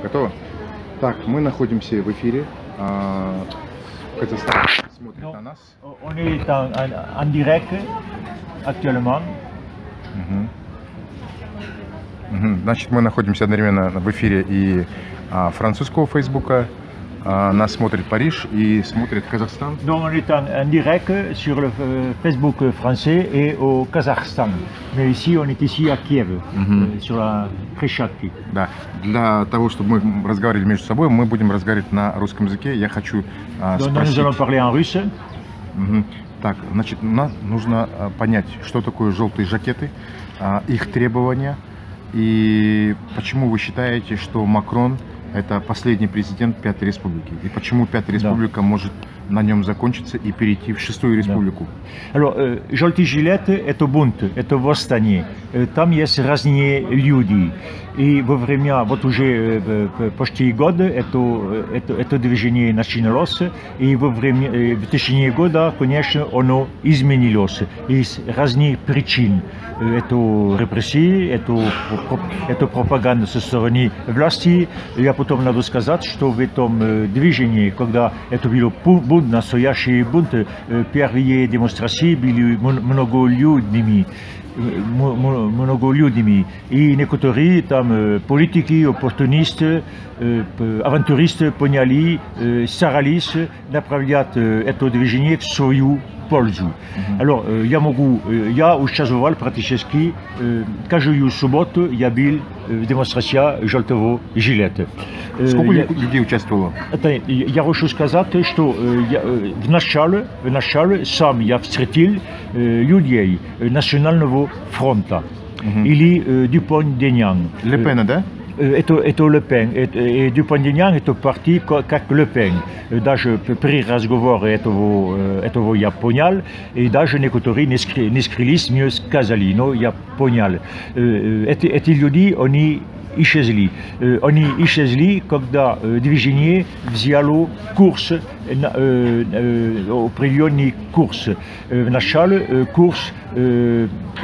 Готово? Так, мы находимся в эфире. Казахстан смотрит на нас. On est en direct actuellement. Значит, мы находимся одновременно в эфире и французского Фейсбука. Нас смотрит Париж и смотрит Казахстан. Donc on est en direct sur le Facebook français et au Kazakhstan. Mais ici, on est ici à Kiev, sur la Крещатки. Да. Для того, чтобы мы разговаривали между собой, мы будем разговаривать на русском языке. Я хочу Donc спросить... nous allons parler en russe. Так, значит, нам нужно понять, что такое желтые жакеты, их требования, и почему вы считаете, что Макрон это последний президент Пятой Республики, и почему Пятая Республика может на нем закончиться и перейти в Шестую Республику. Alors, желтый жилет – это бунт, это восстание. Там есть разные люди. И во время, вот уже почти года, это движение начиналось, и в течение года, конечно, оно изменилось из разных причин. Это репрессии, это пропаганда со стороны власти. Я потом надо сказать, что в этом движении, когда это было бунт, настоящий бунт, первые демонстрации были многолюдными. И некоторые там политики, оппортунисты, авантюристы поняли, старались направлять это движение в свою пользу. Alors, я участвовал практически каждую субботу, я был в демонстрации желтого жилета. Сколько людей участвовало? Я хочу сказать, что в начале сам я встретил людей Национального фронта или Дюпон-Денян. Ле Пена, да? Это Ле Пен. И Дюпон-Денян это партия как Ле Пен. Даже при разговоре этого я понял, и даже некоторые не скрылись, мне сказали, но я понял. Эти люди, они исчезли. Они исчезли, когда движение взяло курс, определенный курс. Вначале курс,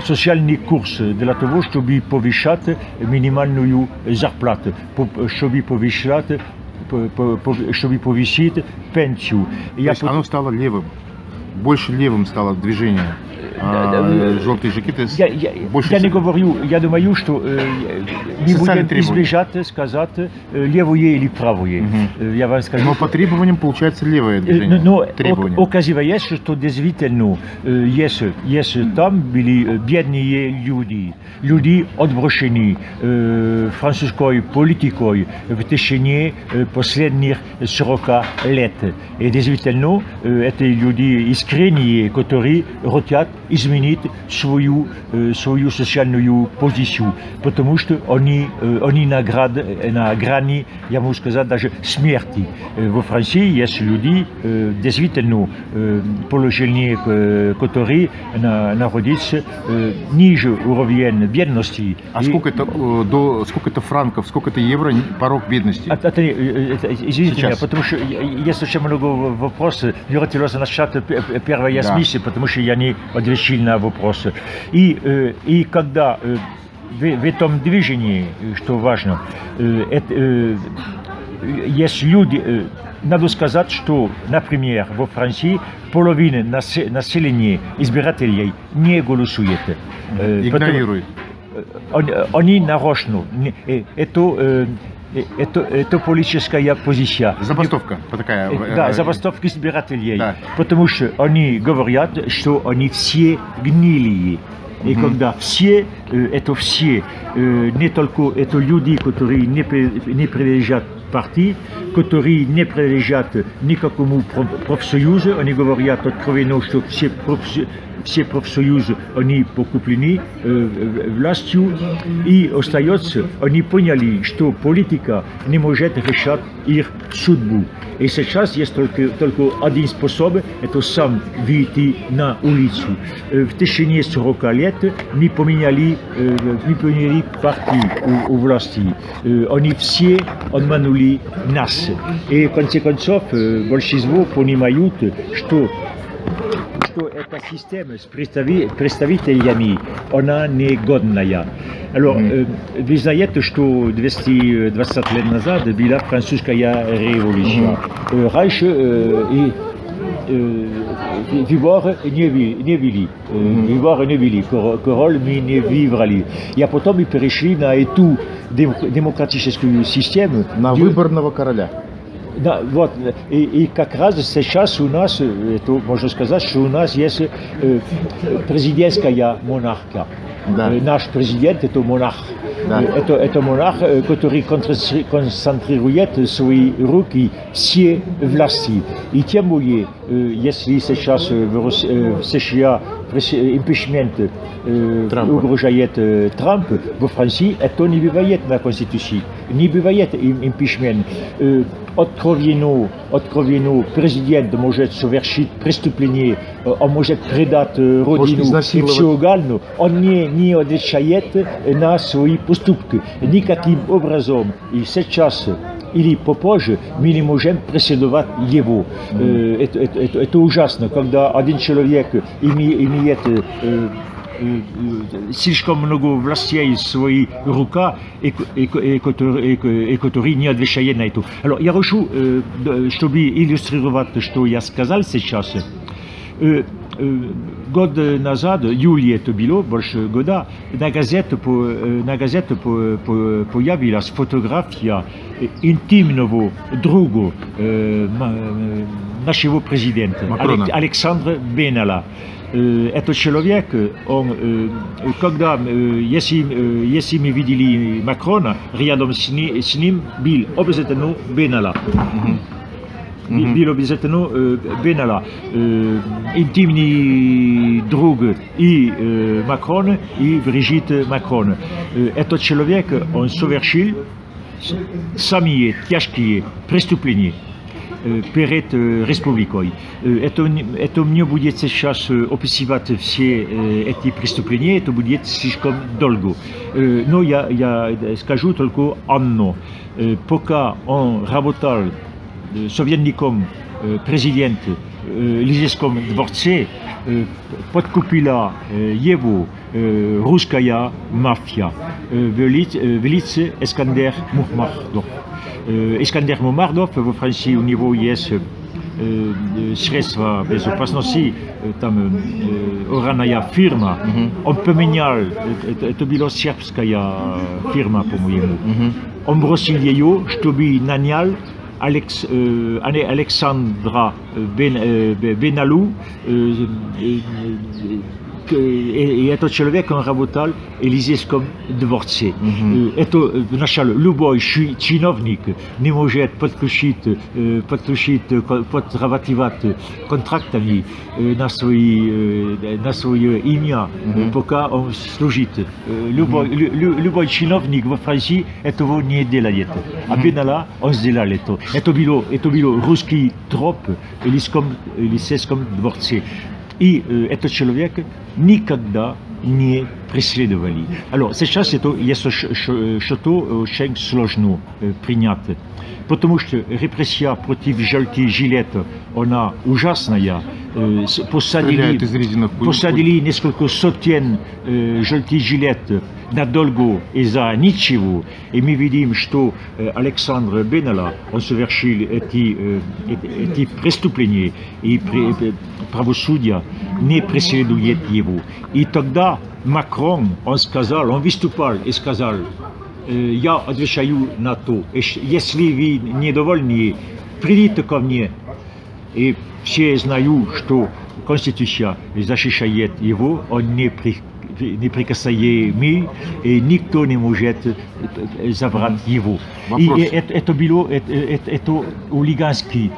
социальный курс для того, чтобы повышать минимальную зарплату, чтобы повысить пенсию. То есть оно стало левым, больше левым стало движение. Желтые жакеты больше... Я не говорю, я думаю, что не будем избежать сказать левое или правое. Я вам скажу. Но по требованиям получается левое движение. Но оказывается, что действительно есть там были бедные люди отброшенные французской политикой в течение последних 40 лет. И действительно, это люди искренние, которые хотят изменить свою социальную позицию, потому что они на грани, я могу сказать, даже смерти. Во Франции есть люди, действительно, положение, которые находятся ниже уровня бедности. А сколько это франков, сколько это евро порог бедности? Извините меня, потому что есть очень много вопросов. Я хотел начать первая смесь, потому что я не отвечал на вопросы. И когда в этом движении, что важно, есть люди, надо сказать, что, например, во Франции половина населения избирателей не голосует. Игнорирует. Они нарочно. Это политическая позиция. Забастовка такая. Да, забастовка избирателей. Да. Потому что они говорят, что они все гнилые. И когда все, это все, не только это люди, которые не принадлежат партии, которые не принадлежат никакому профсоюзу, они говорят откровенно, что все профсоюзы, они покуплены властью, и остается, они поняли, что политика не может решать их судьбу. И сейчас есть только один способ, это сам выйти на улицу. В течение 40 лет мы поменяли партию у власти. Они все обманули нас. И в конце концов, большинство понимают, что эта система с представителями, она негодная. Alors, вы знаете, что 220 лет назад была французская революция. Раньше выборы не вели, король мы не выбрали. И потом мы перешли на эту демократическую систему. На выборного короля. Да, вот, и как раз сейчас у нас, это можно сказать, что у нас есть президентская монархия. Да. Наш президент это монарх. Да. Это монарх, который концентрирует свои руки все власти. И тем более, если сейчас в США импичмент угрожает Трамп, во Франции это не бывает на Конституции. Не бывает импичмент. Откровенно, президент может совершить преступление, он может предать родину и все огально, он не отвечает на свои поступки. Никаким образом. И сейчас или попозже мы не можем преследовать его. Это ужасно, когда один человек имеет слишком много властей в своих руках и который не отвечает на это. Alors, я хочу, чтобы иллюстрировать, что я сказал сейчас. Год назад, июле это было, больше года, на газете появилась фотография интимного друга нашего президента, Александра Бенала. Этот человек, когда, если мы видели Макрона, рядом с ним был обязательно Бенала. Был обязательно Бенала. Интимный друг и Макрон, и Бригитте Макрон. Этот человек, он совершил самые тяжкие преступления перед республикой. Это не будет сейчас описывать все эти преступления, это будет слишком долго. Но я скажу только одно. Пока он работал советником президента в Елисейском дворце, подкупила его русская мафия в лице Искандер Мухаммадов. Искандер Мухаммадов во Франции, у него есть средства безопасности, там ораная фирма. Он поменял, это была сербская фирма, по-моему. Он бросил ее, чтобы нанял Александра Беналу, и этот человек, он работал в Елисейском дворце. Это вначале любой чиновник не может подключить, подравативать контрактами на свое имя, пока он служит. Любой чиновник во Франции этого не делает. А Бенала, он сделал это. Это был русский троп в Елисейском дворце. И этот человек никогда не преследовали. Alors, сейчас это есть что-то очень сложно принять. Потому что репрессия против желтых жилетов, она ужасная. Посадили несколько сотен желтых жилетов надолго из-за ничего. И мы видим, что Александр Бенала, он совершил эти преступления, и правосудие не преследует его. И тогда Макрон, он выступал и сказал: я отвечаю на то. Если вы недовольны, придите ко мне. И все знают, что Конституция защищает его, он неприкасаемый, и никто не может забрать его. И это было хулиганский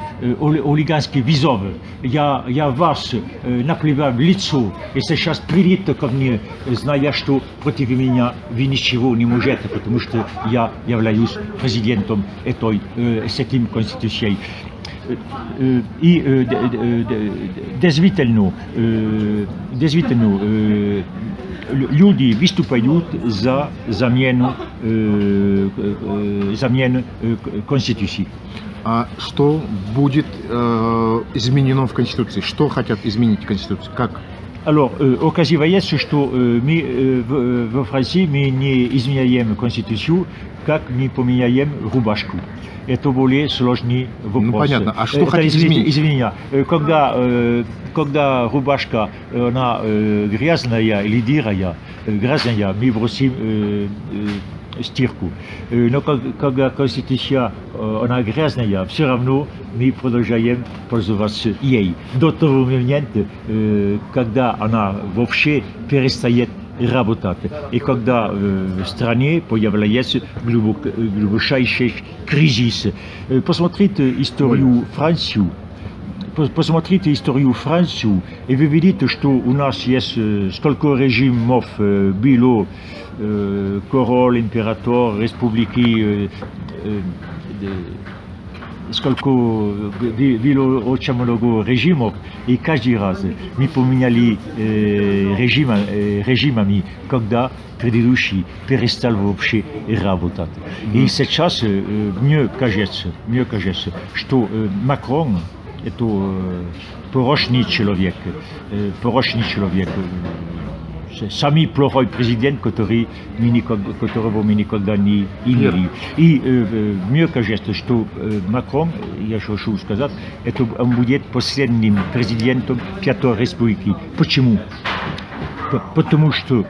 вызов. Я вас наплевал в лицо, и сейчас придите ко мне, зная, что против меня вы ничего не можете, потому что я являюсь президентом с этим Конституцией. И действительно, люди выступают за замену Конституции. А что будет изменено в Конституции? Что хотят изменить в Конституции? Как? Alors, оказывается, что мы во Франции мы не изменяем Конституцию, как мы поменяем рубашку. Это более сложный вопрос. Ну понятно. А что хотите изменить? Извини, когда рубашка она грязная или дырая, грязная, мы бросим стирку. Но когда Конституция она грязная, все равно мы продолжаем пользоваться ей. До того момента, когда она вообще перестает работать. И когда в стране появляется глубочайший кризис. Посмотрите историю Франции. Посмотрите историю Франции, и вы видите, что у нас есть сколько режимов было, король, император, республики, сколько было очень много режимов, и каждый раз мы поменяли режимами, когда предыдущий перестал вообще работать. И сейчас мне кажется, что Макрон это порочный человек, самый плохой президент, которого мы никогда не имели. И мне кажется, что Макрон, я хочу сказать, это он будет последним президентом Пятой Республики. Почему? Потому что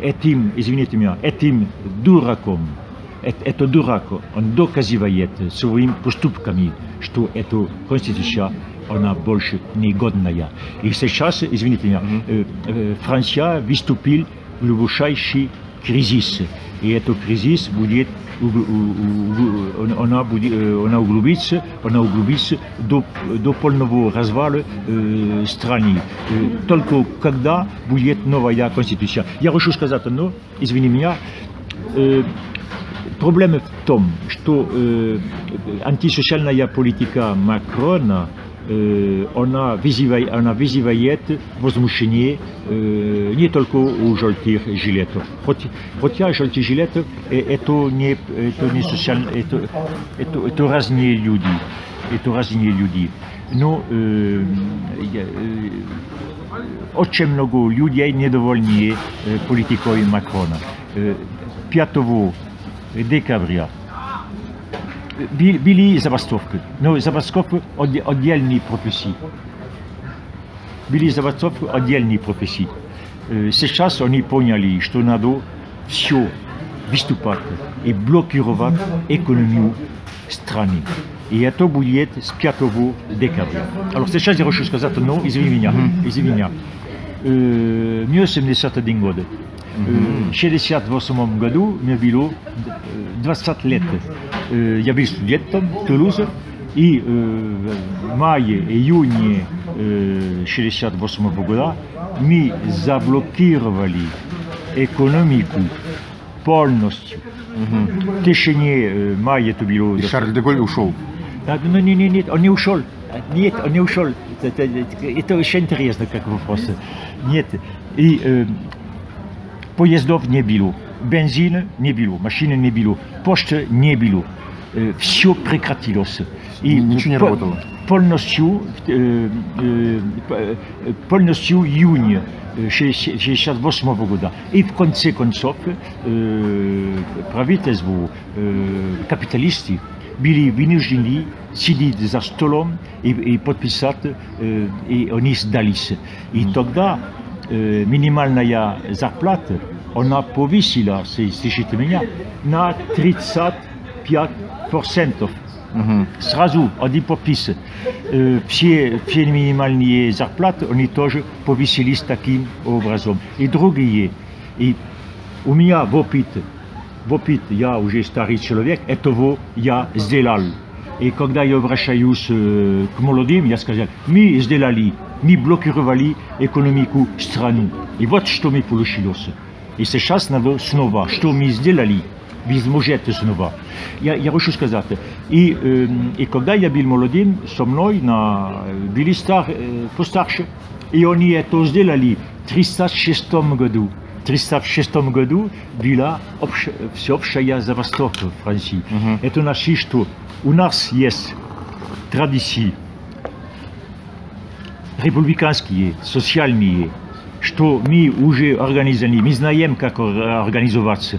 этим дураком, это дурак, он доказывает своими поступками, что эта конституция, она больше не годная. И сейчас, извините меня, Франция выступил в глубочайший кризис. И этот кризис будет, она углубится до полного развала страны. Только когда будет новая конституция. Я хочу сказать, но, извини меня, проблема в том, что антисоциальная политика Макрона она вызывает возмущение не только у желтых жилетов. Хотя желтые жилеты это не социально, это разные люди. Но очень много людей недовольны политикой Макрона. 5 декабря были забастовки, но забастовки отдельные профессии. Сейчас они поняли, что надо все выступать и блокировать экономию страны. И это будет с 5 декабря. Alors сейчас я хочу сказать, но извини меня. Мне 71 год. В 1968 году мне было 20 лет. Я был студентом в Тулузе, и в мае-июне 1968 года мы заблокировали экономику полностью. В течение мая это было... И Шарль де Голль ушел? Нет, он не ушел. Нет, он не ушел. Это очень интересно, как вопрос. Нет. И поездов не было, бензина не было, машины не было, почты не было. Все прекратилось. И ничего не работало. Полностью июня 1968 года. И в конце концов правительство, капиталисты были вынуждены сидеть за столом и подписать, и они сдались. И тогда минимальная зарплата, она повысила, слышите меня, на 35%. Сразу, один подпис. Все минимальные зарплаты, они тоже повысились таким образом. И другие. И у меня в опыт, я уже старый человек, этого я сделал. И когда я обращаюсь к молодым, я сказал, мы сделали, мы блокировали экономику страны. И вот что мы получилось. И сейчас надо снова, что мы сделали, вы сможете снова. Я хочу сказать, и когда я был молодым, со мной были постарше, и они это сделали в 1936 году. В 1936 году была всеобщая забастовка в Франции. Это значит, что у нас есть традиции республиканские, социальные, что мы уже организовали, мы знаем, как организоваться.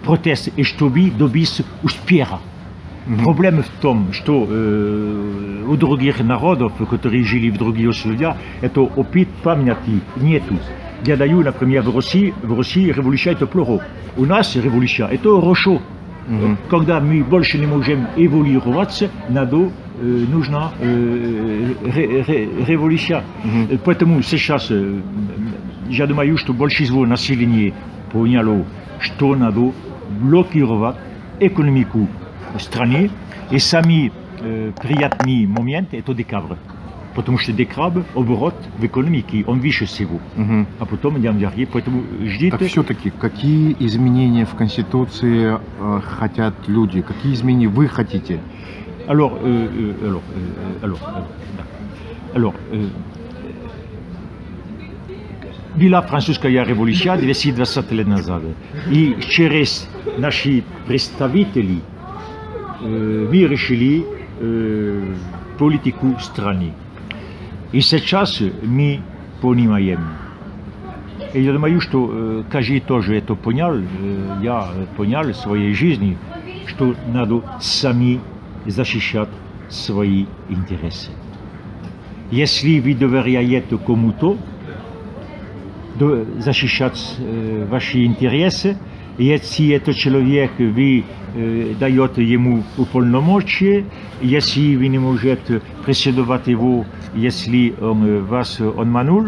Протест, и чтобы добиться успеха. Проблема в том, что у других народов, которые жили в других условиях, это опыт памяти нету. Я даю, например, в России революция это плохо. У нас революция это хорошо. Когда мы больше не можем эволюироваться, нужна революция. Поэтому сейчас я думаю, что большинство населения поняло, что надо блокировать экономику страны, и самый приятный момент это декабрь. Потому что декабрь оборот в экономике, он выше всего. А потом январь, поэтому ждите. Так все-таки, какие изменения в Конституции хотят люди? Какие изменения вы хотите? Была французская революция 220 лет назад. И через наши представители мы решили политику страны. И сейчас мы понимаем. И я думаю, что каждый тоже это понял, я понял в своей жизни, что надо сами защищать свои интересы. Если вы доверяете кому-то, защищать ваши интересы, и если этот человек, вы даете ему уполномочия, если вы не можете преследовать его, если он вас обманул,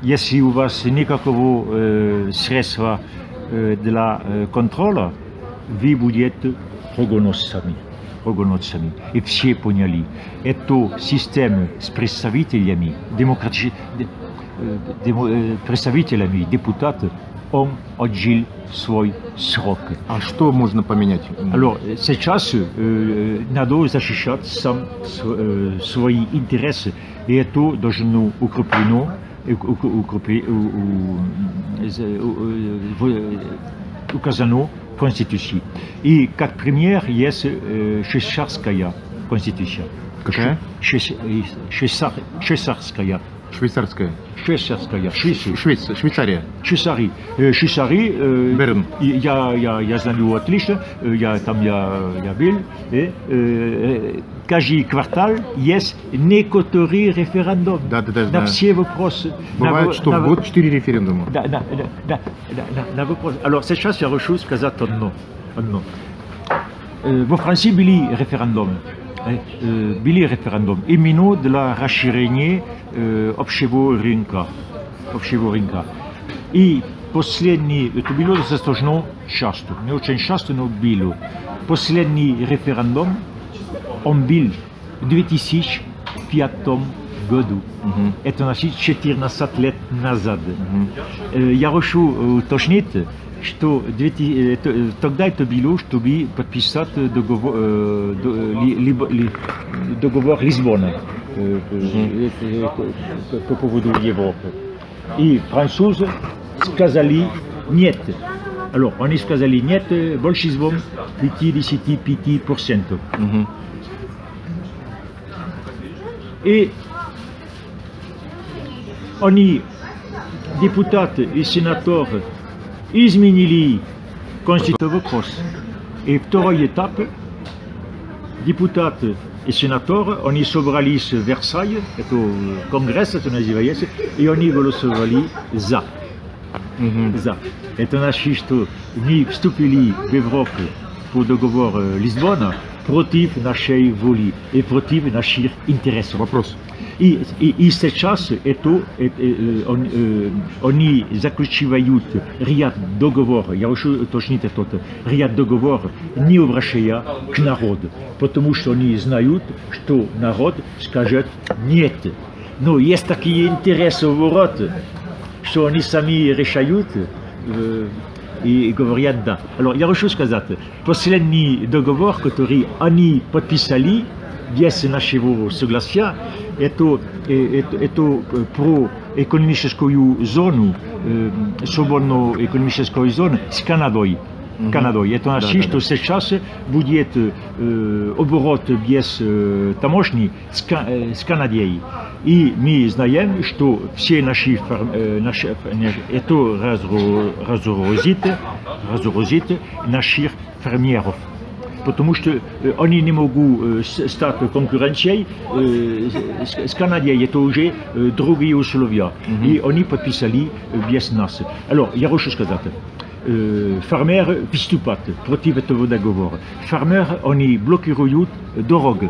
если у вас никакого средства для контроля, вы будете прогонять сами. И все поняли. Это система с представителями, представителями депутатов, он отжил свой срок. А что можно поменять? Alors, сейчас надо защищать свои интересы, и это должно указано в Конституции. И как пример есть швейцарская Конституция. Какая? Швейцарская. Швейцарская. Швейцария. Швейцария. Берн. Я знаю отлично, я был. Каждый квартал есть некоторый референдум на все вопросы. Бывает, что в год 4 референдума. На вопрос. Alors, сейчас я хочу сказать одно. Во Франции были референдумы. Именно для расширения общего рынка. И последний, это было достаточно часто, не очень часто, но было. Последний референдум, он был в 2005 году. Это значит 14 лет назад. Я хочу уточнить, что тогда это было, чтобы подписать договор Лисбона по поводу Европы. И французы сказали нет. Alors, они сказали нет большинством 55%. И они, депутаты и сенаторы, изменили Конституцию вопрос. И вторая этап, депутаты и сенаторы, они собрались в Версале, это конгресс, это называется, и они голосовали за. Это значит, что мы вступили в Европу по договору Лисбона против нашей воли и против наших интересов. Вопрос. И сейчас они заключают ряд договоров, я хочу уточнить это, ряд договоров, не обращая к народу, потому что они знают, что народ скажет нет. Но есть такие интересы в ворота, что они сами решают и говорят да. Alors, я хочу сказать, последний договор, который они подписали, без нашего согласия, это про экономическую зону, свободную экономическую зону с Канадой. Канадой. Это значит, что сейчас будет оборот без таможни с Канадой. И мы знаем, что все наши это разорозит наших фермеров. Потому что они не могут стать конкуренцией с Канадой, это уже другие условия. И они подписали без нас. Alors, я хочу сказать, фермеры выступают против этого договора. Фермеры, они блокируют дороги.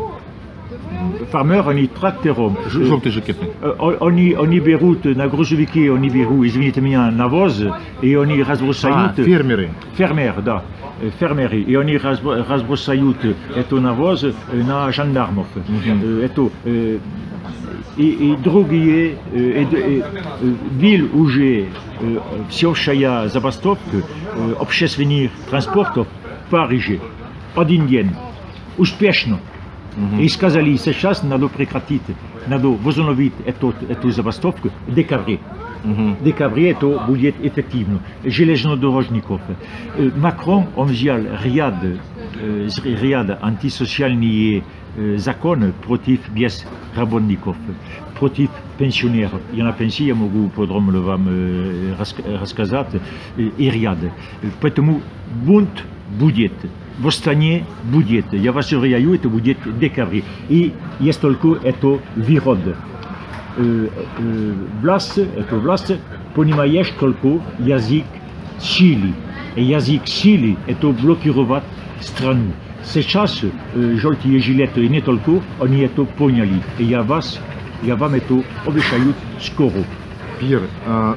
Фермеры, они трактором. Желтые жакеты. Они берут на грузовики, они берут, извините меня, навоз, и они разбросают. Фермеры. Фермеры, да. Фермеры, и они разбросают эту навоз на жандармов. И другие были уже всеобщая забастовка общественных транспортов в Париже один день. Успешно. И сказали, сейчас надо прекратить, надо возобновить эту забастовку в декабре. В декабре это будет эффективно. Железнодорожников. Макрон, он взял ряд антисоциальных законов против безработников, против пенсионеров. Я на пенсии, я могу подробно вам рассказать, и ряд. Поэтому бунт будет. Восстание будет. Я вас уверяю, это будет в декабре. И есть только это вирод. Власть понимаешь только язык силы. И язык силы – это блокировать страну. Сейчас желтые жилеты, и не только, они это поняли. И я вам это обещаю скоро. Пьер,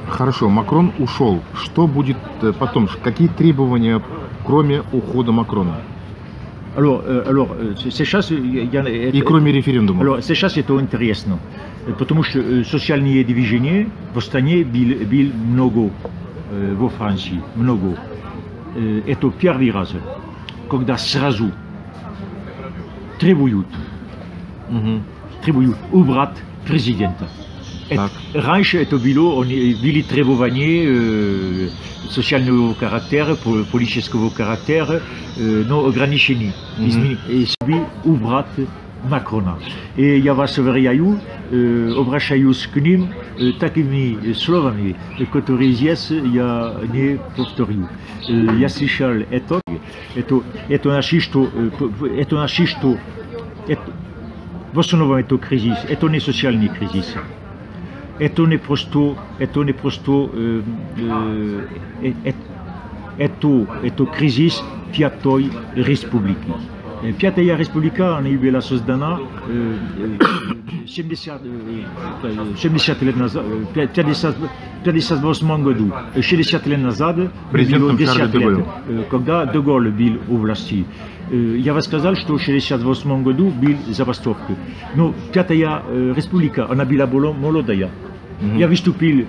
хорошо, Макрон ушел. Что будет потом? Какие требования, кроме ухода Макрона? Alors, сейчас... И кроме референдума? Alors, сейчас это интересно. Потому что социальные движения в стране были много во Франции. Много. Это первый раз, когда сразу требуют убрать президента. Раньше это были требования социального характера, политического характера, но ограничены. И убрать Макрона. И я вас уверяю, обращаюсь к ним такими словами, которые здесь я не повторю. Я слышал это значит, что в основном это кризис, это не социальный кризис. Это не просто кризис Пятой Республики. Пятая Республика, она была создана 70 лет назад, 58 году, 60 лет назад, президентом Шарль де Голль. Когда де Голль был у власти. Я вам сказал, что в 68 году был забастовка. Но Пятая Республика, она была молодая. Я выступил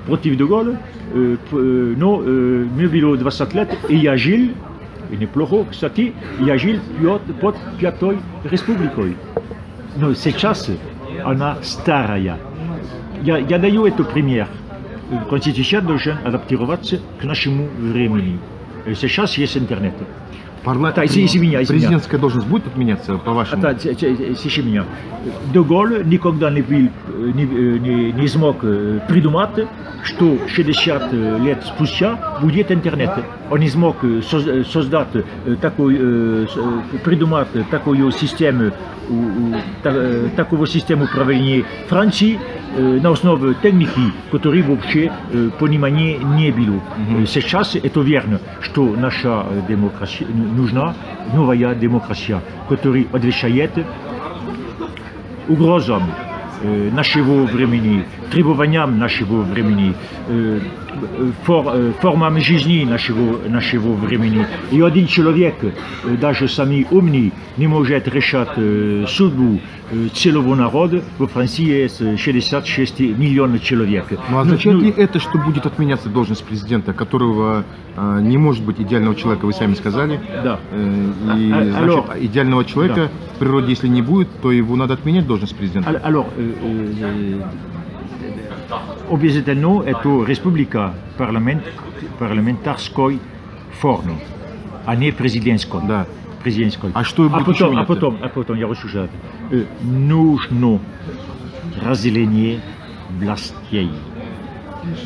против де Голля, но мне было 20 лет, и я жил, и неплохо, кстати, я жил под Пятой Республикой. Но сейчас она старая. Я даю это пример. Конституция должна адаптироваться к нашему времени. Сейчас есть интернет. Президентская должность будет отменяться, по-вашему? Слушай меня. Де Голль никогда не смог придумать, что 60 лет спустя будет интернет. Он не смог создать придумать такую систему управления Франции на основе техники, которой вообще понимания не было. Сейчас это верно, что наша демократия нужна, новая демократия, которая отвечает угрозам нашего времени, требованиям нашего времени, формам жизни нашего времени. И один человек, даже самый умный, не может решать судьбу целого народа. Во Франции есть 66 миллионов человек. Ну, означает ли это, что будет отменяться должность президента, которого не может быть идеального человека, вы сами сказали? Да. И, значит, идеального человека в природе, если не будет, то его надо отменять, должность президента? Обязательно это республика парламентарской форму, а не президентскую. Да. Президентскую. А что будет еще меняться? А потом, я рассуждаю, нужно разделение властей.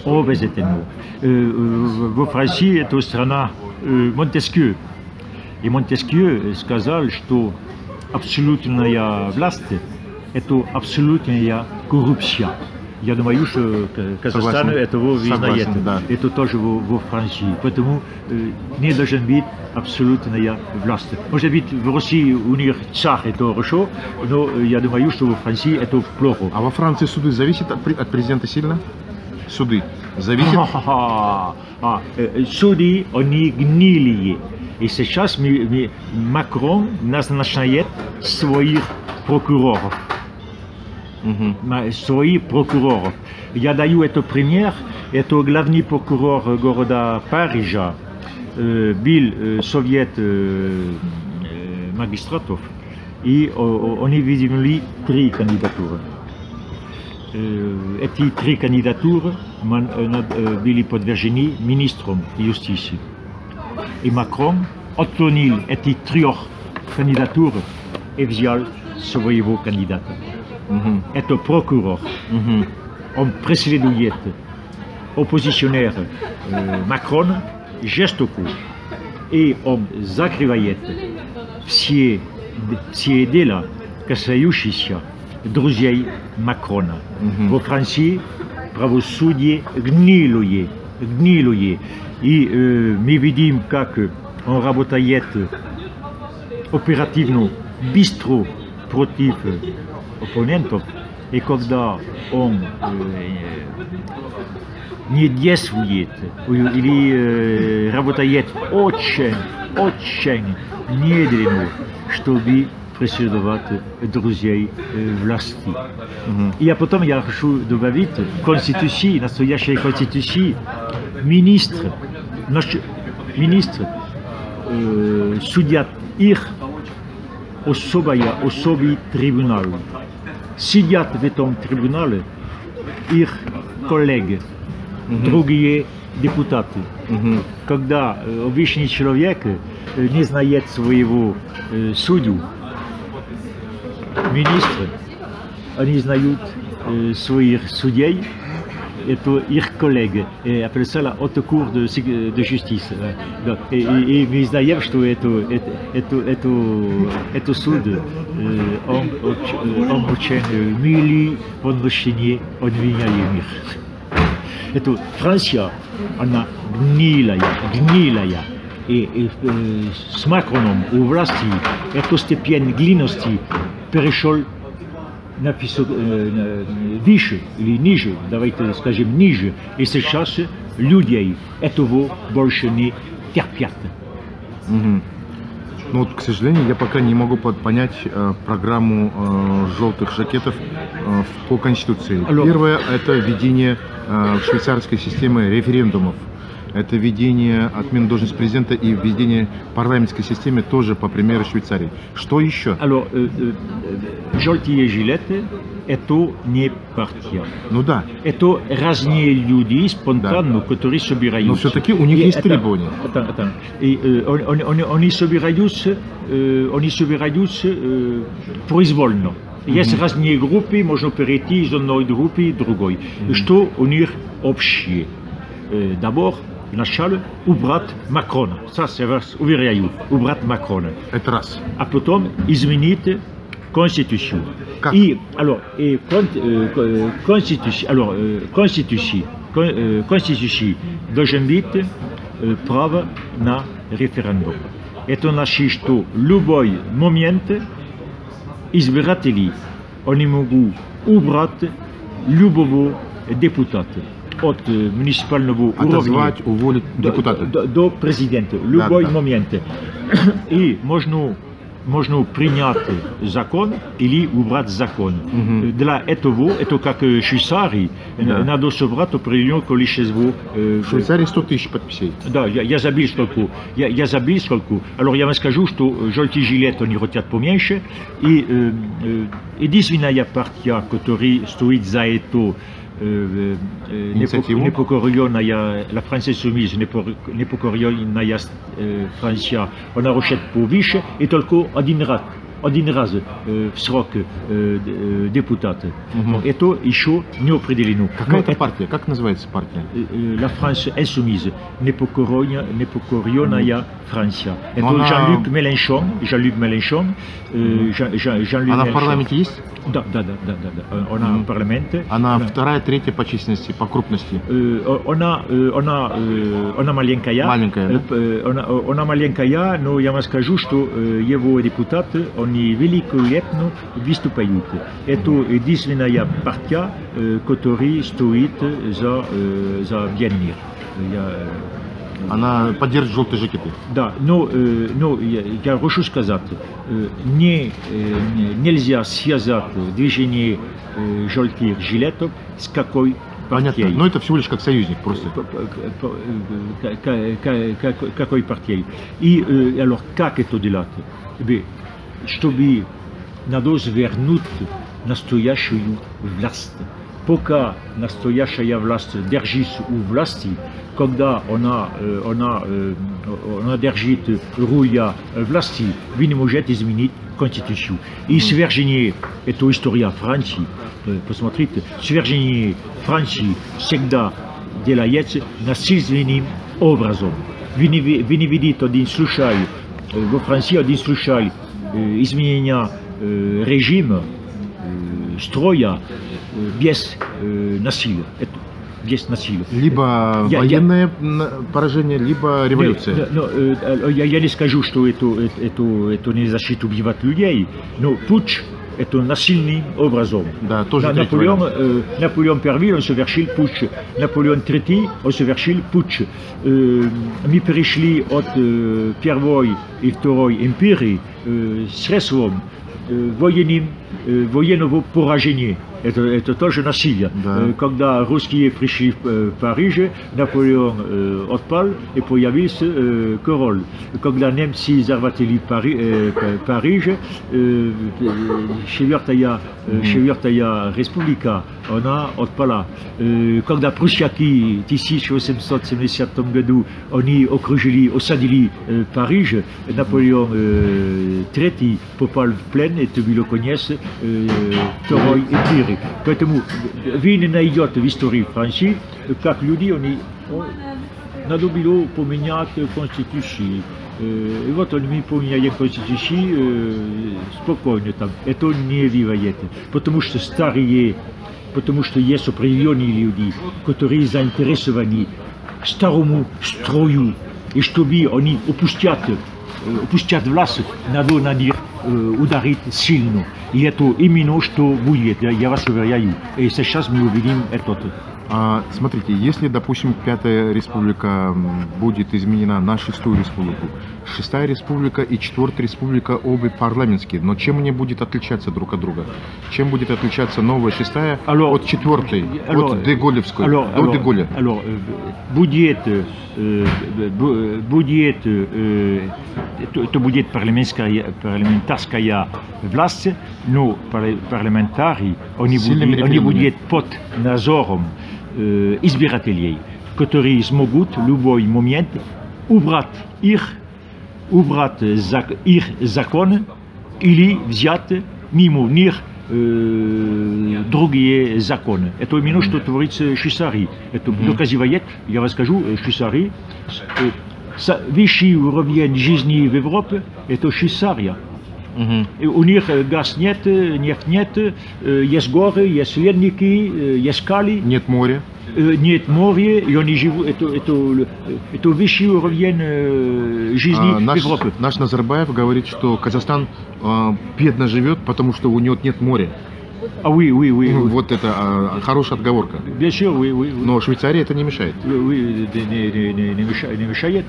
Обязательно. Во Франции это страна Монтескью. И Монтескью сказал, что абсолютная власть – это абсолютная коррупция. Я думаю, что Казахстан этого признает. Да. Это тоже во Франции. Поэтому не должен быть абсолютная власть. Может быть, в России у них царь это хорошо, но я думаю, что во Франции это плохо. А во Франции суды зависят от президента сильно? Суды зависят? Суды, они гнилые. И сейчас Макрон назначает своих прокуроров. Своих прокуроров. Я даю это пример. Это главный прокурор города Парижа, был совет магистратов, и они выдвинули 3 кандидатуры. Эти 3 кандидатуры были подвержены министром юстиции. И Макрон отклонил эти 3 кандидатуры и взял своего кандидата. Это прокурор. Он преследует оппозиционер Макрона жестоко, и он закрывает все дела, касающиеся друзей Макрона. Во Франции правосудие гнилое. И мы видим, как он работает оперативно, быстро против оппонентов, и когда он не действует или работает очень медленно, чтобы преследовать друзей власти. И потом я хочу добавить, в Конституции, настоящей Конституции, министры судят их особый трибунал. Сидят в этом трибунале их коллеги, другие депутаты. Когда обычный человек не знает своего судью, министры, они знают своих судей, это их коллеги. И après ça, la haute cour de justice. И мы знаем, что это суд, он очень милый в отношении обвиняемых. Это Франция, она гнилая. И с Макроном у власти эта степень гнилости перешел на выше или ниже, давайте скажем ниже, и сейчас людей этого больше не терпят. Ну вот, к сожалению, я пока не могу понять программу желтых жакетов по Конституции. Первое – это введение швейцарской системы референдумов. Это введение отмены должности президента и введение парламентской системы тоже по примеру Швейцарии. Что еще? Желтые жилеты – это не партия. Ну да. Это разные люди спонтанно, которые собираются. Но все-таки у них есть требования. И они собираются произвольно. Есть разные группы, можно перейти из одной группы в другой. Что у них общее? D'abord, вначале убрать Макрона. Ça, c'est вас уверяю, убрать Макрона. Это раз. А потом изменить Конституцию. Как? Конституция должен быть право на референдум. Это значит, что в любой момент избиратели они могут убрать любого депутата. От муниципального уровня уволить депутата до президента, в любой момент. И можно принять закон или убрать закон. Для этого, это как в Швейцарии, надо собрать определенное количество. В Швейцарии 100 тысяч подписей. Да, я забыл сколько. Alors я вам скажу, что желтые жилеты они хотят поменьше. И единственная партия, которая стоит за это, непокоренная, la France insoumise, непокоренная Франция, она рушит повыше, и только один раз в срок депутаты. Это еще не определено. Какая это партия? Как называется партия? La France insoumise, непокоренная Франция. Это Jean-Luc Mélenchon. Она в парламенте есть? Да. Она в парламенте. Она вторая, третья по численности, по крупности? Она маленькая. Она маленькая, но я вам скажу, что его депутаты, они великолепно выступают. Это единственная партия, которая стоит за bien мир. Она поддерживает желтые жакеты. Да, но я хочу сказать, нельзя связать движение желтых жилетов с какой партией. Понятно, но это всего лишь как союзник просто. Какой партией. И alors, как это делать? Чтобы надо вернуть настоящую власть. Пока настоящая власть держится у власти, когда она держит руля власти, вы не можете изменить Конституцию. И свержение, это история Франции. Посмотрите, свержение Франции всегда делается насильственным образом. Вы не видите один случай, во Франции один случай изменения режима, строя без насилия. Без насилия. Либо военное поражение, либо революция. Я не скажу, что это не защита убивать людей, но путч это насильным образом. Да, тоже Наполеон I, он совершил путч. Наполеон III, он совершил путч. Мы перешли от Первой и Второй империи средством военного поражения. Это тоже насилие. Да. Когда русские пришли в Париж, Наполеон отпал и появился король. Когда немцы захватили Париж, четвертая республика, она отпала. Когда пруссаки в 1870 году они осадили Париж, Наполеон III попал в плен, это было конец Второй империи. Поэтому вы не найдете в истории Франции, как люди, надо было поменять Конституцию. И вот они поменяли Конституцию спокойно там. Это не бывает. Потому что есть определенные люди, которые заинтересованы старому строю. И чтобы они опустят власть, надо на них ударить сильно. И это именно что будет, я вас уверяю. И сейчас мы увидим это. Смотрите, если, допустим, Пятая Республика будет изменена на Шестую Республику, Шестая Республика и Четвертая Республика обе парламентские, но чем они будут отличаться друг от друга? Чем будет отличаться новая Шестая от Четвертой, от Деголевской до Деголя? Будет парламентарская власть, но парламентарии, они будут под надзором избирателей, которые смогут в любой момент убрать их законы или взять мимо них другие законы. Это именно что творится в Швейцарии. Это доказывает, я вам скажу, Швейцарии, высший уровень жизни в Европе, это Швейцария. У них газ нет, нефть нет, есть горы, есть ледники, есть скалы. Нет моря. Нет моря, и они живут, это высший уровень жизни в Европе. Наш Назарбаев говорит, что Казахстан бедно живет, потому что у него нет моря. Oui. Вот это хорошая отговорка. Bien sûr, oui. Но Швейцарии это не мешает. Oui, не мешает.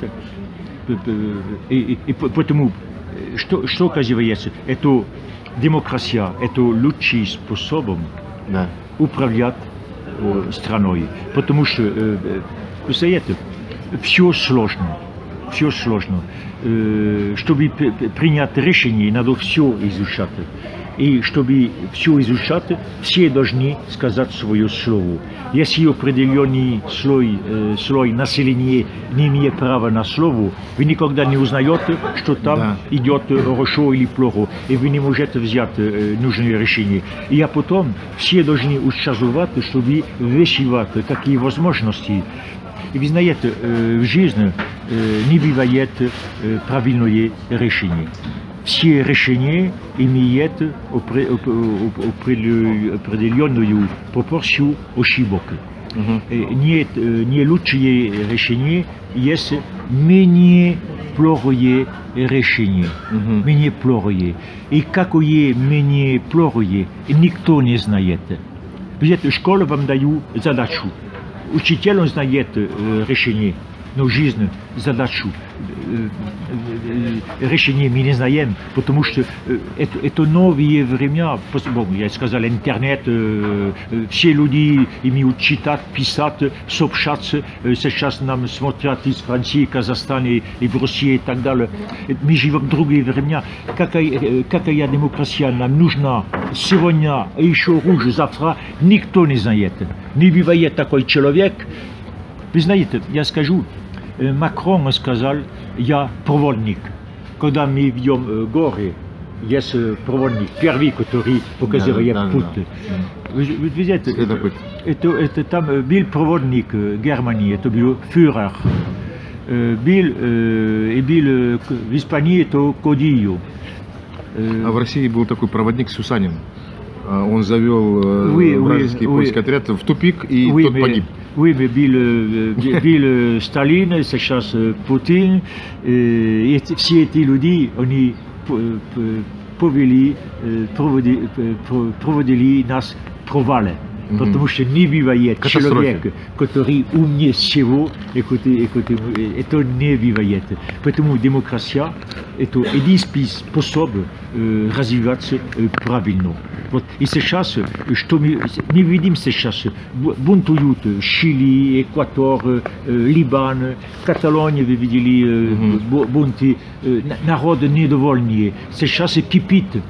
И потому, что оказывается, это демократия, это лучший способ управлять страной. Потому что, вы знаете, все сложно. Чтобы принять решение, надо все изучать. И чтобы все изучать, все должны сказать свое слово. Если определенный слой населения не имеет права на слово, вы никогда не узнаете, что там идет хорошо или плохо, и вы не можете взять нужное решение. И потом все должны участвовать, чтобы решать какие возможности. И вы знаете, в жизни не бывает правильное решение. Все решения имеют определенную пропорцию ошибок. Не лучшее решение есть менее плохое решение. Менее плохое. И какое менее плохое, никто не знает. В школе вам дают задачу. Учитель он знает решение. Но жизнь, задачу, решение мы не знаем, потому что это новые времена. Bon, я сказал, интернет, все люди умеют читать, писать, сообщаться. Сейчас нам смотрят из Франции, Казахстана и в России и так далее. Мы живем в другие времена. Какая демократия нам нужна сегодня, и еще хуже завтра, никто не знает. Не бывает такой человек. Вы знаете, я скажу, Макрон сказал, я проводник. Когда мы идем в горы, есть проводник, первый, который показывает путь. Вы знаете, это там был проводник Германии, это был фюрер. Был в Испании, это Кодио. А в России был такой проводник Сусанин. Он завел вражеский польский отряд в тупик, и тот погиб. Oui, mais был Сталин, сейчас Путин, и все эти люди, они проводили нас провалы. Потому что не бывает человек, который умнее всего, это не бывает. Поэтому демократия – это единственный способ развиваться правильно. Вот. И сейчас, что мы видим сейчас, бунтуют Чили, Эквадор, Либан, Каталония, вы видели бунты, народ недовольный. Сейчас кипит,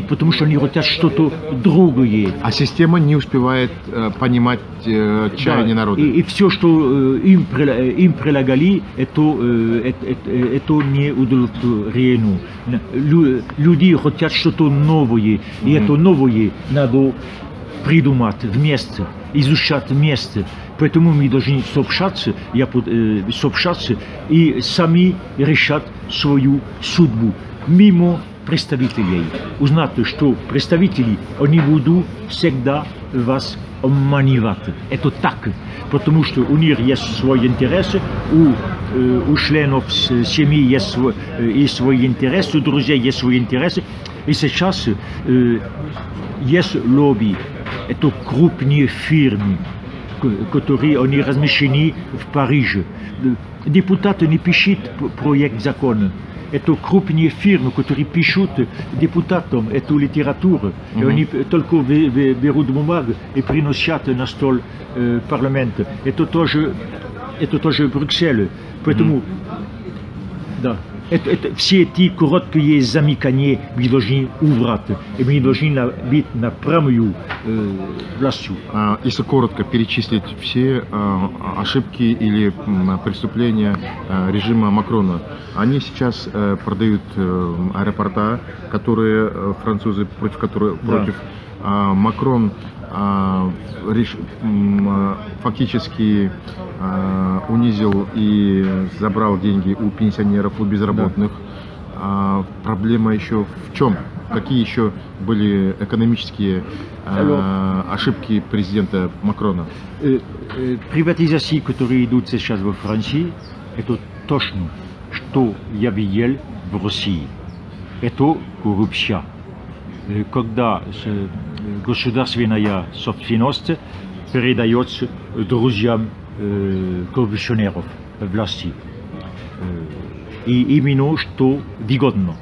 потому что они хотят что-то другое. А система не успевает понимать чаяние народа. И все, что им предлагали, это не удовлетворено. Люди хотят что-то новое, и это новое надо придумать вместе, изучать вместе. Поэтому мы должны сообщаться и сами решать свою судьбу. Мимо представителей. Узнать, что представители, они будут всегда вас обманывать. Это так. Потому что у них есть свой интерес, у членов семьи есть свой интерес, у друзей есть свой интерес. И сейчас есть лобби. Это крупные фирмы, которые они размещены в Париже. Депутаты не пишут проект закона. Это крупные фирмы, которые пишут депутатам эту литературу. И они только берут бумагу и приносят на стол парламента. Это тоже Брюссель. Поэтому, да. Все эти короткие замыкания мы должны убрать, и мы должны быть на прямую властью. Если коротко перечислить все ошибки или преступления режима Макрона, они сейчас продают аэропорта, которые французы против Макрон фактически унизил и забрал деньги у пенсионеров, у безработных. Проблема еще в чем? Какие еще были экономические ошибки президента Макрона? Приватизации, которые идут сейчас во Франции, это точно, что я видел в России. Это коррупция. Когда государственная собственность передается друзьям коррупционеров власти. И именно что выгодно.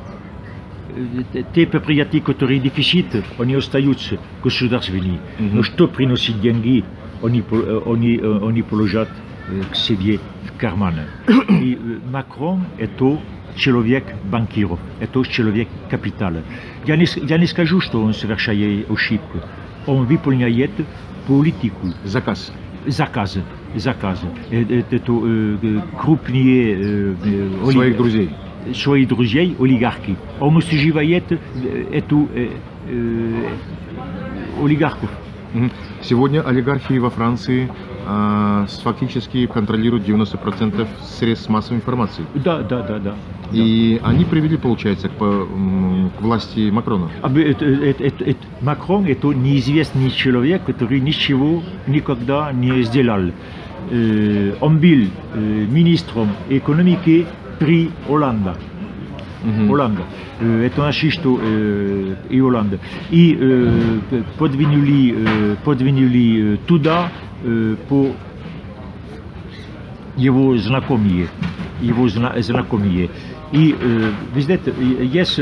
Те предприятия, которые дефицит, они остаются государственными. Но что приносит деньги, они положат к себе в карман. И Макрон это человек банкиров, это человек капитала. Я не скажу, что он совершает ошибку. Он выполняет политику. Заказы. Это крупные своих друзей, олигархи. Он усаживает эту олигархов. Сегодня олигархи во Франции фактически контролируют 90% средств массовой информации. Да. И они привели, получается, к власти Макрона. Макрон – это неизвестный человек, который ничего никогда не сделал. Он был министром экономики при Олланде. Это значит, что и Олланда. И подвинули туда по его знакомые. И вы знаете, есть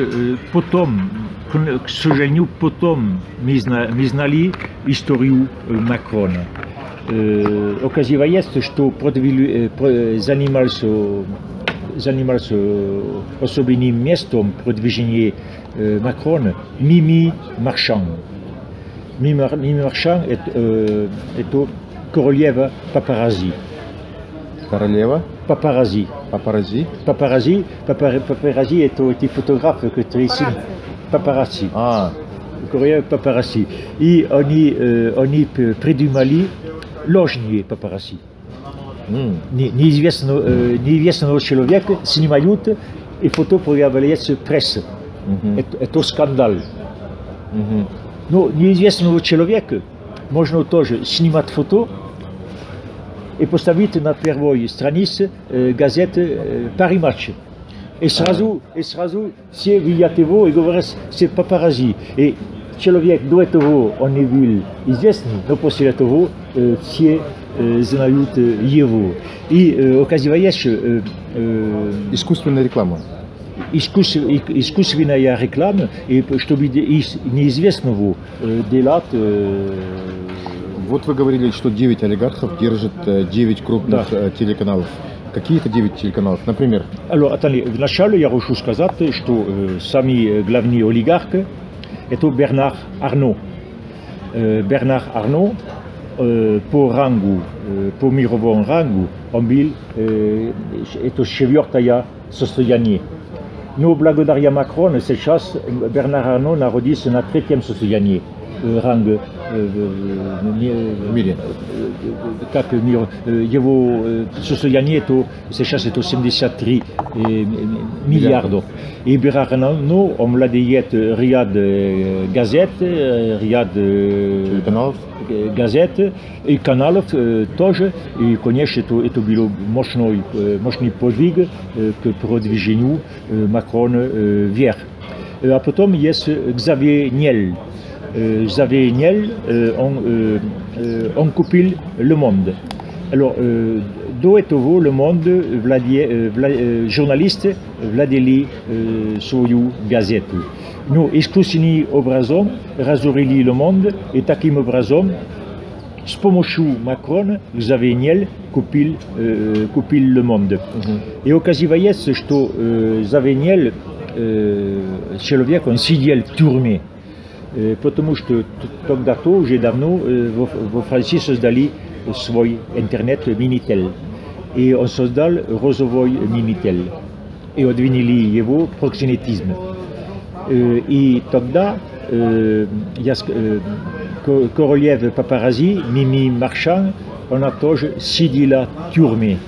потом, к сожалению, потом мы знали историю Макрона. Оказывается, что занимался особенным местом продвижения Макрона Мими Маршан. Мими Маршан – это королева папараззи. Королева? Папараззи. Папараззи – это эти фотографы, которые снимают. Папараззи. Королева папараззи. И они придумали ложные папараззи. Неизвестного человека снимают, и фото появляется в прессе. Это скандал. Но неизвестного человека можно тоже снимать фото и поставить на первой странице газеты «Paris Match». И сразу все видят его и говорят, c'est папараззи. И человек до этого он не был известный, но после этого все знают его. И оказывается, искусственная реклама. Искусственная реклама, и чтобы из неизвестного делать... Вот вы говорили, что 9 олигархов держат 9 крупных телеканалов. Какие это 9 телеканалов, например? Alors, attendez, вначале я хочу сказать, что сами главные олигархи это Бернар Арно. Бернар Арно по рангу, по мировому рангу, он был это четвертое состояние. Но благодаря Макрону сейчас Бернар Арно находится на третьем состоянии ранга в мире. Как мир, его состояние то сейчас это 73 миллиардов. И Бернар Арно он владеет ряд газет, ряд газет и каналов тоже. И, конечно, это был мощный подвиг к продвижению Макрона вверх. А потом есть Xavier Niel. Xavier Niel, on купил Le Monde. Alors, до этого Le Monde, журналисты владели свою газету. Но искусственным образом разорили Le Monde, и таким образом с помощью Макрона Xavier Niel купил Le Monde. И оказывается, что Xavier Niel, человек, он сидел в тюрьме. Потому что тогда-то уже давно во Франции создали свой интернет Minitel. И он создал розовый Minitel. И обвинили его в проксенетизме. И тогда королева папараззи Мими Маршан, она тоже сидела в тюрьме.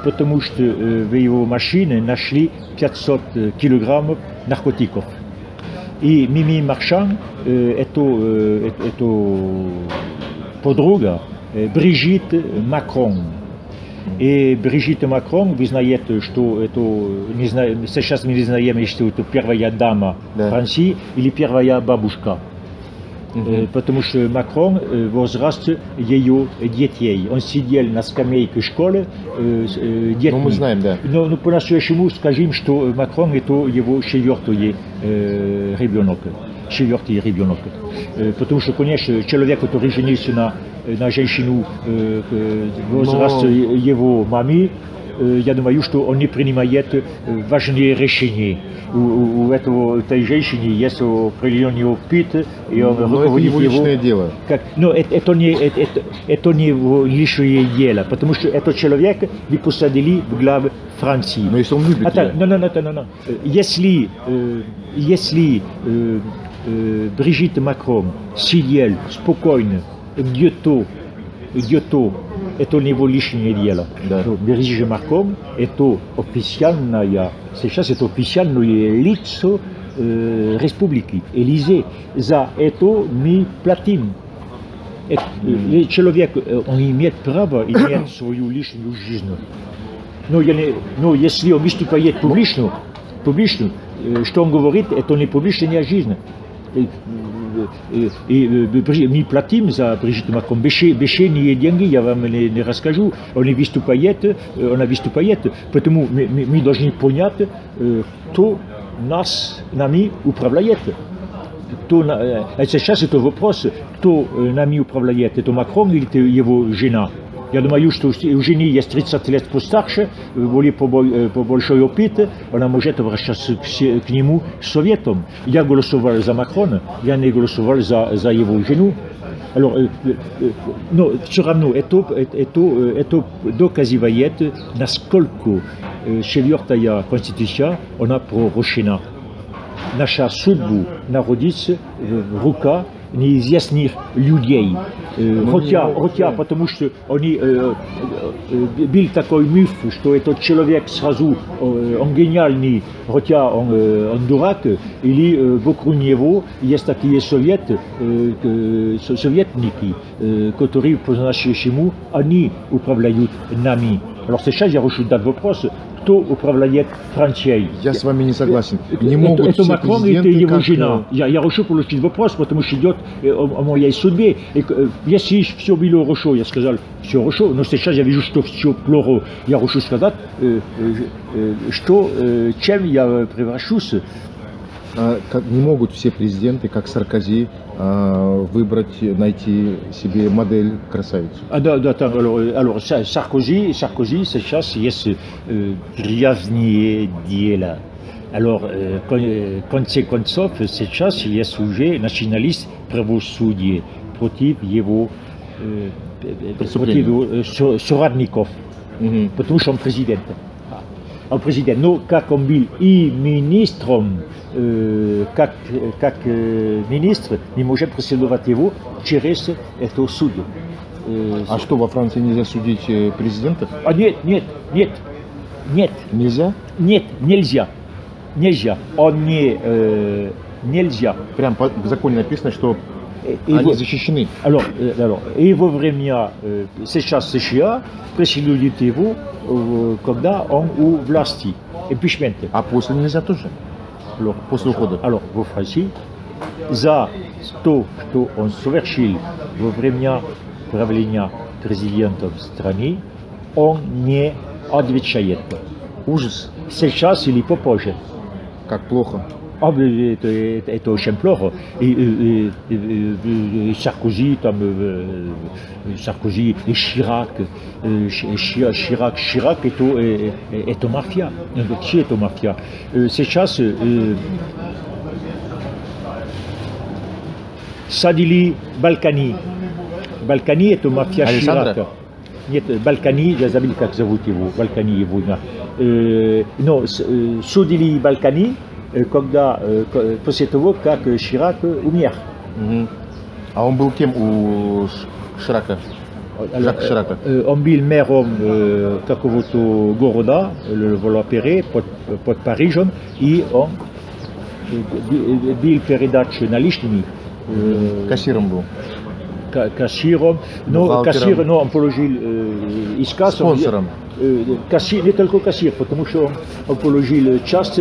Потому что в его машине нашли 500 килограммов наркотиков. И Мими Маршан это подруга Бригитте Макрон. И Бригитте Макрон, вы знаете, что это, сейчас мы не знаем, что это первая дама Франции или первая бабушка. Потому что Макрон возраст ее детей. Он сидел на скамейке школы детьми. Ну, мы знаем, да. Но по-настоящему скажем, что Макрон это его четвертый ребенок. Потому что, конечно, человек, который женился на женщину возраст его мамы, я думаю, что он не принимает важные решения. У этой женщины есть определенный опыт, и он руководит его личное дело. Но это не его личное дело, потому что этот человек вы посадили в главе Франции. Но если он любит Non. Если Brigitte Macron сидел спокойно, где-то, это не его личное дело. Да. Brigitte Macron это официальное, сейчас это официальное лицо республики, Élysée. За это мы платим. Человек, он имеет право иметь свою личную жизнь. Но если он выступает публично, что он говорит, это не публичная жизнь. И мы платим за Brigitte Macron. Большие деньги, я вам не расскажу. Он выступает, потому мы должны понять, кто нами управляет. Сейчас это вопрос, кто нами управляет, это Макрон или это его жена. Я думаю, что у жены есть 30 лет постарше, более большой опыт, она может обращаться к нему советом. Я голосовал за Макрона, я не голосовал за его жену. Alors, но все равно это доказывает, насколько четвертая конституция, она пророчена. Наша судьба находится в руках неизвестных людей. Хотя, потому что они был такой миф, что этот человек сразу он гениальный, хотя он дурак, или вокруг него есть такие советники, которые по-нашему они управляют нами. Alors сейчас я хочу задать вопрос, кто управляет Францией. Я с вами не согласен. Не могут это все Макрон и президенты, его как... жена. Я хочу получить вопрос, потому что идет о моей судьбе. И, если все было хорошо, я сказал, все хорошо, но сейчас я вижу, что все плохо. Я хочу сказать, что чем я превращусь. Не могут все президенты, как Саркози, выбрать, найти себе модель красавицу. Да, alors Sarkozy сейчас есть грязные дела. Alors, конце концов, сейчас есть уже националист правосудия против его соратников, потому что он президент. Но как он был и министром, как министр, не может преследовать его через это суд. А что, во Франции нельзя судить президента? Нет. Нельзя? Нет, нельзя. Он нельзя. Прям в законе написано, что они защищены. Alors, и во время, сейчас США преследуют его, когда он у власти, импичмент. А после нельзя тоже? Alors, после ухода? Alors, во Франции, за то, что он совершил во время правления президента в стране, он не отвечает. Ужас. Сейчас или попозже. Как плохо. Это очень плохо. И Саркози, Саркози и Ширак, это мафия. Все это мафия. Сейчас садили Балкани. Балкани это мафия Ширака. Нет, Балкани, я забыл, как зовут его, Балкани его имя. Но судили Балкани, когда, после того, как Ширак умер. А он был кем у Ширака? Жак Ширака? Он был мэром какого-то города, le Волопере, под Парижем, и он был передач наличными. Кассиром был? Кассиром, но он положил исказ. Спонсором? Кассир, не только кассир, потому что он положил часть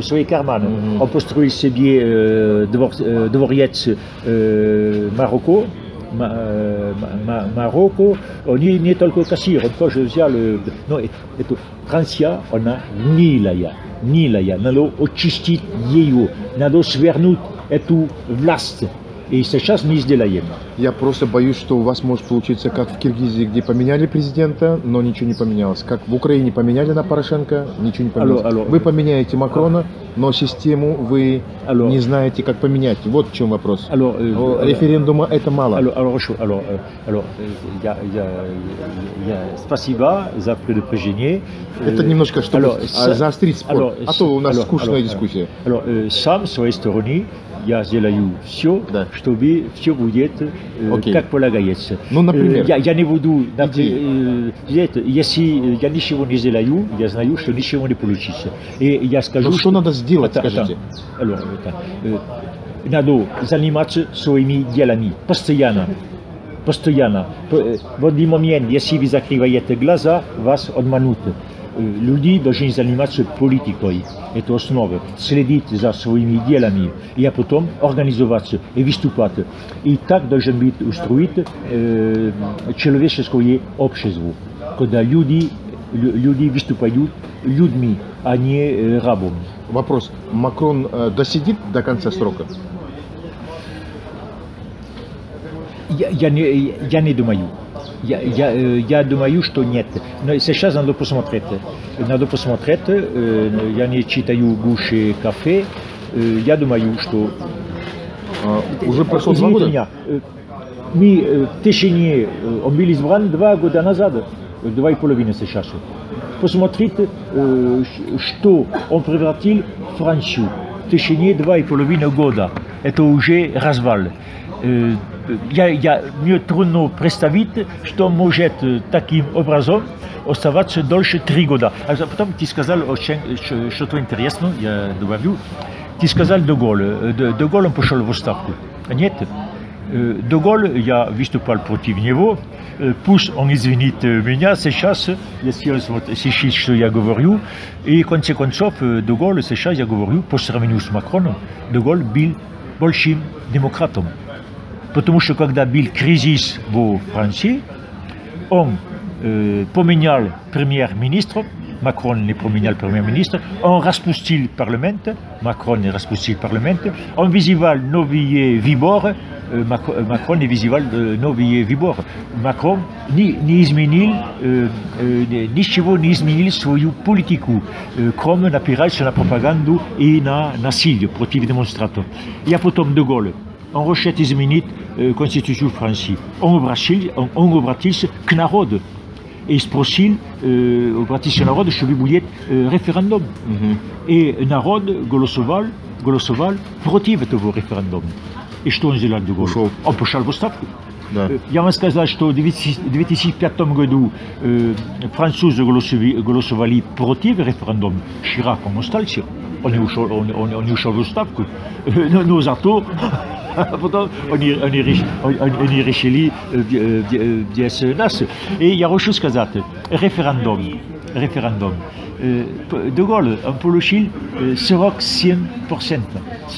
свои карманы. Он построил себе дворец Марокко. Марокко, он не только кассир, он тоже взял... Но это Франция, она гнилая. Надо очистить ее, надо свернуть эту власть. И сейчас мы сделаем. Я просто боюсь, что у вас может получиться, как в Киргизии, где поменяли президента, но ничего не поменялось. Как в Украине поменяли на Порошенко, ничего не поменялось. Вы поменяете Макрона, но систему вы не знаете, как поменять. Вот в чем вопрос. Референдума это мало. Спасибо за предупреждение. Это немножко, чтобы заострить спор, а то у нас скучная дискуссия. Сам, с своей стороны, я сделаю все, чтобы все будет как полагается. Ну, например? Я не буду... Если я ничего не сделаю, я знаю, что ничего не получится. И я скажу... Но что надо сделать, скажите? Надо заниматься своими делами, постоянно. Постоянно. В один момент, если вы закрываете глаза, вас обманут. Люди должны заниматься политикой, это основа, следить за своими делами, и потом организоваться и выступать. И так должен быть устроить человеческое общество, когда люди выступают людьми, а не рабами. Вопрос. Макрон досидит до конца срока? Я не думаю. Я думаю, что нет. Но сейчас надо посмотреть. Надо посмотреть. Я не читаю «Гуще кафе». Я думаю, что... Уже прошло 2 года? Меня. Мы в течение... Он был избран 2 года назад. 2,5 сейчас. Посмотрите, что он превратил Францию в течение 2,5 года. Это уже развал. Мне трудно представить, что может таким образом оставаться дольше 3 года. А потом ты сказал что-то интересное, я добавлю. Ты сказал Де Голль. Де Голль он пошел в отставку. Нет. Де Голль, я выступал против него. Пусть он извинит меня сейчас, если он слышит, что я говорю. И в конце концов, Де Голль, сейчас я говорю, по сравнению с Макроном, Де Голль был большим демократом. Потому что когда был кризис во Франции, он поменял премьер-министра, Макрон не поменял премьер-министра, он распустил парламент, Макрон не распустил парламент, он вызывал новые выборы, Макрон не вызывал новые выборы. Макрон не изменил, ничего не изменил свою политику, кроме напираться на пропаганду и на насилие против демонстраторов. И потом Де Голль. Он хочет изменить Конституцию Франции. Он обратился к народу. И спросил, обратился к народу, чтобы будет референдум. И народ голосовал против этого референдума. И что он сделал, Де Голль? Он пошел в отставку. Да. Я вам сказал, что в 2005 году французы голосовали против референдума. Ширак он остался. Он не ушел в отставку. Но зато потом они решили без нас. И я хочу сказать, референдум. Де Голль он получил 47%.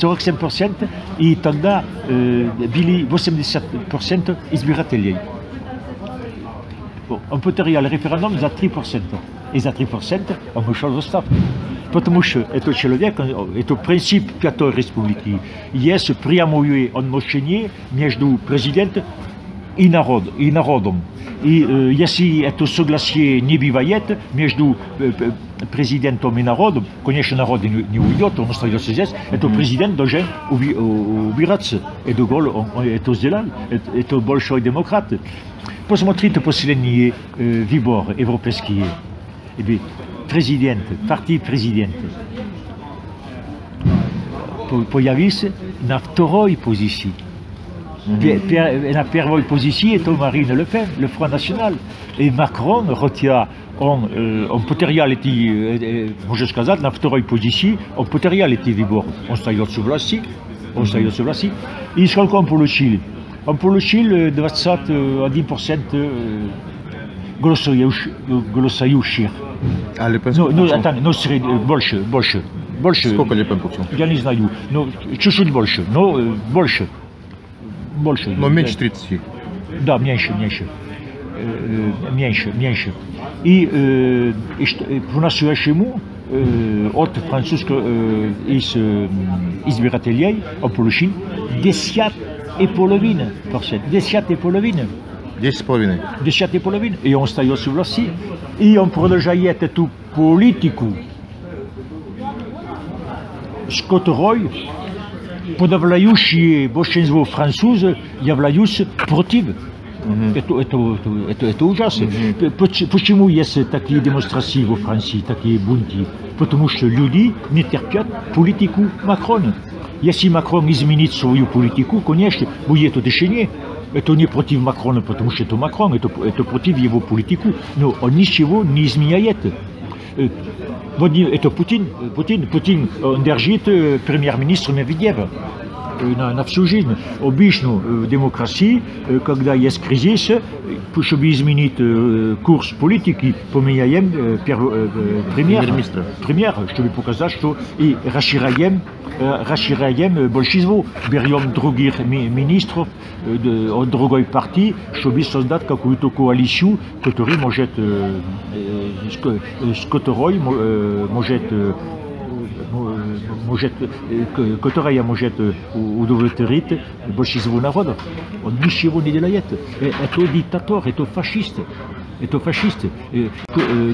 47%, и тогда были 80% избирателей. Он потерял референдум за 3%. И за 3% он вышел в отставку. Потому что этот человек, это принцип Пятой Республики. Есть прямое отношение между президентом и народом. И если это согласие не бывает между президентом и народом, конечно, народ не уйдет, он остается здесь, это президент должен убираться. И Де Голль это сделал, это большой демократ. Посмотрите последние выборы европейские. Партий президента появился на второй позиции. На первой позиции это Марine Le Pen, le Front National. И Макрон, хотя он потерял эти, можно сказать, на второй позиции, он потерял эти выборы. Он остается в власти. И сколько он получил? Он получил 21% голосующих. А Ле Пен больше. Сколько Ле Пен получил? Я не знаю, но чуть-чуть больше, но больше. Но меньше 30. Да, меньше. И по-настоящему от французского избирателей он получил 10 10,5%. 10,5%. 10,5. 10,5%. И он остается в власти. И он продолжает эту политику, с которой подавляющее большинство французов являются против. Это ужасно. Почему есть такие демонстрации во Франции, такие бунты? Потому что люди не терпят политику Макрона. Если Макрон изменит свою политику, конечно, будет решение. Это не против Макрона, потому что это Макрон, это против его политику, но он ничего не изменяет. Это Путин он держит премьер-министра Медведева на всю жизнь. Обычно в демократии, когда есть кризис, чтобы изменить курс политики, поменяем премьер, чтобы показать, что и расширяем большинство, берем других министров от другой партии, чтобы создать какую-то коалицию, которая может удовлетворить большинство народа. Он ничего не делает. Это диктатор, это фашист.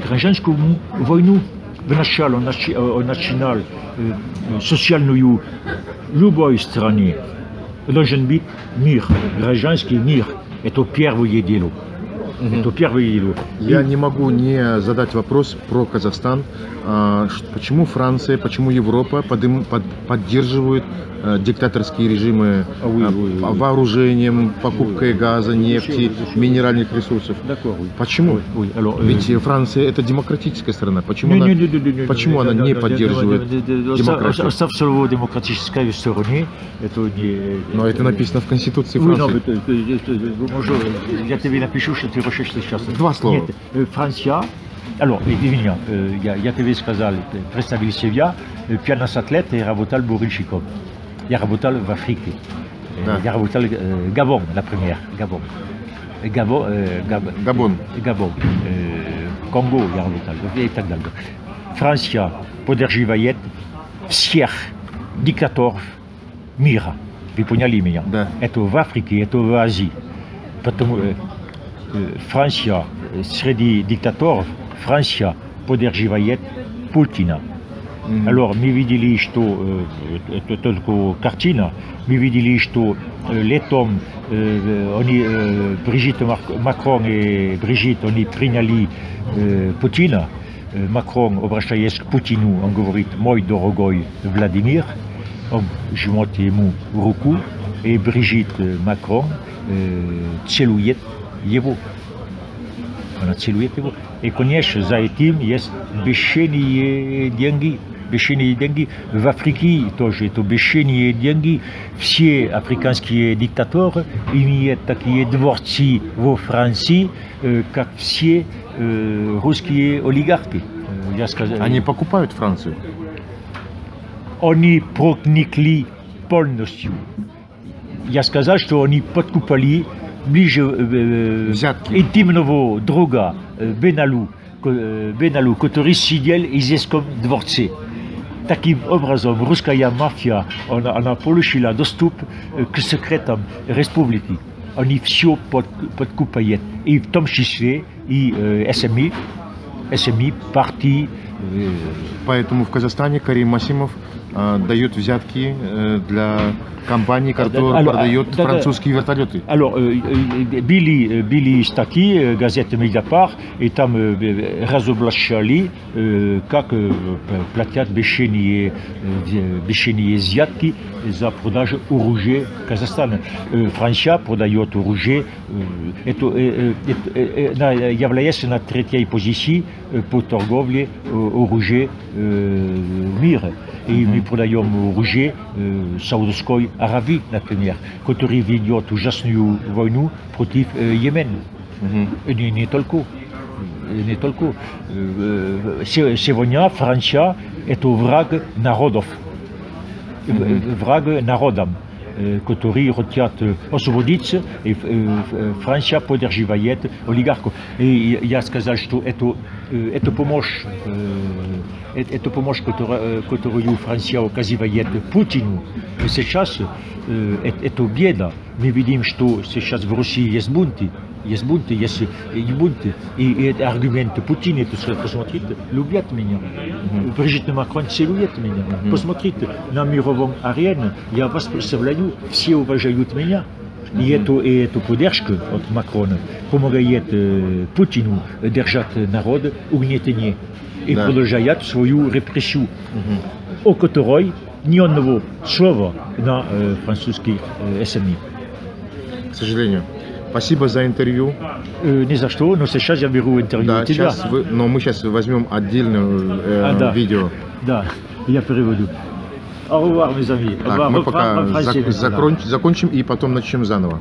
Гражданскую войну вначале он начинал социальную в любой стране. Должен быть мир, гражданский мир. Это первое дело. Я не могу не задать вопрос про Казахстан. Почему Франция, почему Европа поддерживают диктаторские режимы вооружением, покупкой газа, нефти, минеральных ресурсов? Почему? Ведь Франция это демократическая страна. Почему она не поддерживает демократию? Оставь слово демократической стороне. Но это написано в Конституции Франции. Я тебе напишу, что ты recherches сейчас. Два слова. Нет, Франция. Alors, извини, я тебе сказал, представил себя, пианос-атлет и работал бурильщиком. Я работал в Африке. Я работал в Габон, например. Габон. Конго я работал и так далее. Франция поддерживает всех диктаторов мира. Вы поняли меня? Да. Это в Африке, это в Азии. Потому Франция среди диктаторов, Франция поддерживает Путина. Alors, мы видели, что это только картина, мы видели, что летом Бригитте Макрон и Бригитте, они приняли Путина. Макрон, обращаясь к Путину, он говорит: «Мой дорогой Владимир», он жмет ему руку, и Бригитте Макрон целует его. Она целует его. И, конечно, за этим есть бешеные деньги. В Африке тоже это бешеные деньги. Все африканские диктаторы имеют такие дворцы во Франции, как все русские олигархи. Они покупают Францию? Они проникли полностью. Я сказал, что они подкупали ближе интимного друга Беналу, который сидел здесь comme дворце. Таким образом, русская мафия, она получила доступ к секретам республики. Они все подкупают, и в том числе и СМИ, партии. Поэтому в Казахстане Карим Масимов дает взятки для компании, которая продает французские вертолеты. Alors, были статьи газеты «Медиапар», и там разоблачали, как платят бешеные взятки за продажу оружия Казахстана. Франция продает оружие, является на третьей позиции по торговле оружия в мире. И мы продаем оружие Саудовской Аравии, например, который ведет ужасную войну против Йемена. Не только. Сегодня Франция – это враг народов. Враг народам. которые хотят освободиться, и Франция поддерживает олигархов. И я сказал, что это помощь, которую Франция оказывает Путину, сейчас это беда. Мы видим, что сейчас в России есть бунты, есть бунты, и это аргументы Путина, посмотрите, любят меня. Брижит Макрон целует меня. Посмотрите, на мировом арене, я вас представляю, все уважают меня. И эту поддержку от Макрона помогает Путину держать народ угнетение и продолжает свою репрессию, о которой ни одного слова на французских СМИ. К сожалению. Спасибо за интервью. Не за что, но сейчас я беру интервью. Да, сейчас но мы сейчас возьмем отдельное видео. Да, я переведу. Au revoir, mes amis. Так, мы пока закончим и потом начнем заново.